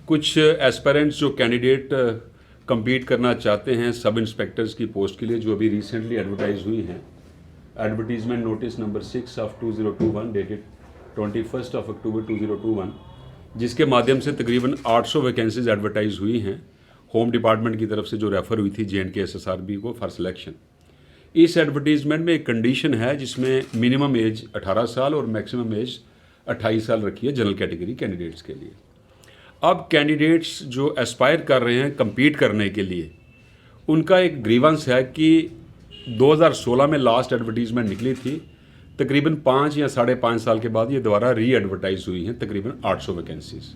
कुछ एस्पायरेंट्स जो candidate compete करना चाहते हैं सब इंस्पेक्टर्स की पोस्ट के लिए, जो अभी रिसेंटली एडवर्टाइज हुई हैं, advertisement notice number 6 of 2021 dated 21 अक्टूबर 2021, जिसके माध्यम से तकरीबन 800 वैकेंसीज एडवर्टाइज हुई हैं होम डिपार्टमेंट की तरफ से, जो रेफ़र हुई थी JNK SSRB को फॉर सिलेक्शन। इस एडवर्टीजमेंट में एक कंडीशन है जिसमें मिनिमम एज 18 साल और मैक्सिमम एज 28 साल रखी है जनरल कैटेगरी कैंडिडेट्स के लिए। अब कैंडिडेट्स जो एस्पायर कर रहे हैं compete करने के लिए, उनका एक ग्रीवेंस है कि 2016 में लास्ट एडवर्टीजमेंट निकली थी, तकरीबन 5 या 5.5 साल के बाद ये दोबारा री एडवर्टाइज हुई हैं तकरीबन 800 वैकेंसीज़।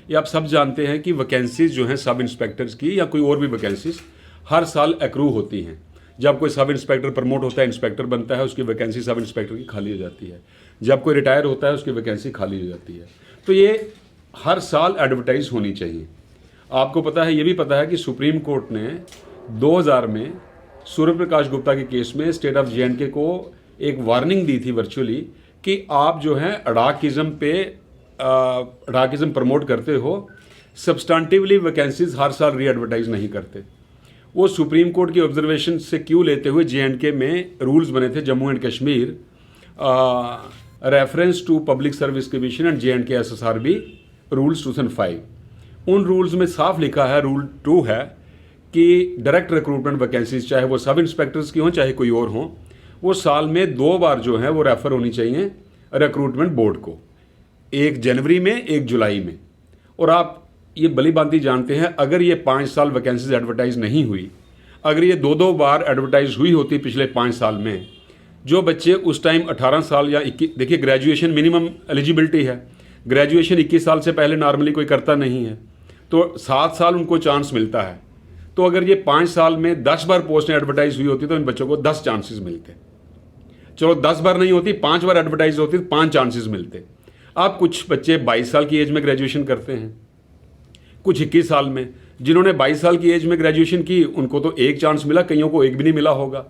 ये आप सब जानते हैं कि वैकेंसीज़ जो हैं सब इंस्पेक्टर्स की या कोई और भी वैकेंसीज़ हर साल एक्रू होती हैं। जब कोई सब इंस्पेक्टर प्रमोट होता है, इंस्पेक्टर बनता है, उसकी वैकेंसी सब इंस्पेक्टर की खाली हो जाती है। जब कोई रिटायर होता है, उसकी वैकेंसी खाली हो जाती है। तो ये हर साल एडवर्टाइज होनी चाहिए। आपको पता है, ये भी पता है कि सुप्रीम कोर्ट ने 2000 में सूर्य प्रकाश गुप्ता के केस में स्टेट ऑफ JNK को एक वार्निंग दी थी वर्चुअली कि आप जो हैं अडाकिज़म प्रमोट करते हो, सब्सटेंटिवली वैकेंसीज हर साल री एडवर्टाइज नहीं करते। वो सुप्रीम कोर्ट की ऑब्जर्वेशन से क्यों लेते हुए JNK में रूल्स बने थे, Jammu and Kashmir reference to public service commission and JNK SSRB rules 2005। उन रूल्स में साफ लिखा है, रूल 2 है कि डायरेक्ट रिक्रूटमेंट वैकेंसीज, चाहे वो सब इंस्पेक्टर्स की हों चाहे कोई और हों, वो साल में 2 बार जो है वो रेफ़र होनी चाहिए रिक्रूटमेंट बोर्ड को, 1 जनवरी में 1 जुलाई में। और आप ये भली भांति जानते हैं, अगर ये 5 साल वैकेंसीज एडवर्टाइज नहीं हुई, अगर ये 2 बार एडवर्टाइज हुई होती पिछले 5 साल में, जो बच्चे उस टाइम 18 साल या 21, देखिए ग्रेजुएशन मिनिमम एलिजिबिलिटी है, ग्रेजुएशन 21 साल से पहले नॉर्मली कोई करता नहीं है, तो 7 साल उनको चांस मिलता है। तो अगर ये 5 साल में 10 बार पोस्टें एडवर्टाइज हुई होती तो इन बच्चों को 10 चांसेस मिलते। चलो 10 बार नहीं होती, 5 बार एडवर्टाइज होती तो 5 चांसेस मिलते। अब कुछ बच्चे 22 साल की एज में ग्रेजुएशन करते हैं, कुछ 21 साल में। जिन्होंने 22 साल की एज में ग्रेजुएशन की उनको तो 1 चांस मिला, कईयों को 1 भी नहीं मिला होगा।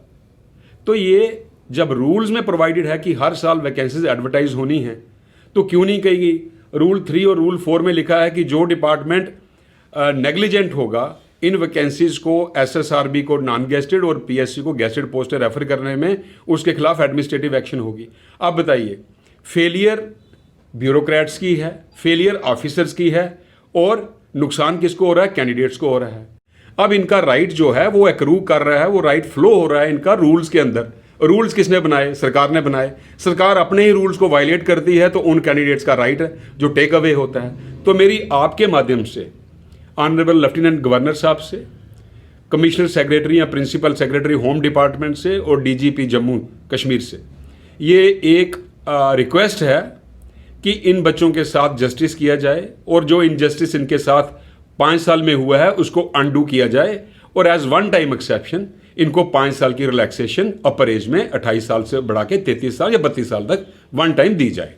तो ये जब रूल्स में प्रोवाइडेड है कि हर साल वैकेंसीज एडवर्टाइज होनी है, तो क्यों नहीं कहेगी? रूल 3 और रूल 4 में लिखा है कि जो डिपार्टमेंट नेग्लिजेंट होगा इन वैकेंसीज को SSRB को नॉन गेस्टेड और PSC को गेस्टेड पोस्ट रेफर करने में, उसके खिलाफ एडमिनिस्ट्रेटिव एक्शन होगी। अब बताइए, फेलियर ब्यूरोक्रेट्स की है, फेलियर ऑफिसर्स की है, और नुकसान किसको हो रहा है? कैंडिडेट्स को हो रहा है। अब इनका राइट जो है वो एक्रू कर रहा है, वो राइट फ्लो हो रहा है इनका रूल्स के अंदर। रूल्स किसने बनाए? सरकार ने बनाए। सरकार अपने ही रूल्स को वायलेट करती है तो उन कैंडिडेट्स का राइट है जो टेक अवे होता है। तो मेरी आपके माध्यम से ऑनरेबल लेफ्टिनेंट गवर्नर साहब से, कमिश्नर सेक्रेटरी या प्रिंसिपल सेक्रेटरी होम डिपार्टमेंट से और DGP जम्मू कश्मीर से ये एक रिक्वेस्ट है कि इन बच्चों के साथ जस्टिस किया जाए, और जो इनजस्टिस इनके साथ 5 साल में हुआ है उसको अनडू किया जाए, और एज वन टाइम एक्सेप्शन इनको 5 साल की रिलैक्सेशन अपर एज में 28 साल से बढ़ा के 33 साल या 32 साल तक वन टाइम दी जाए।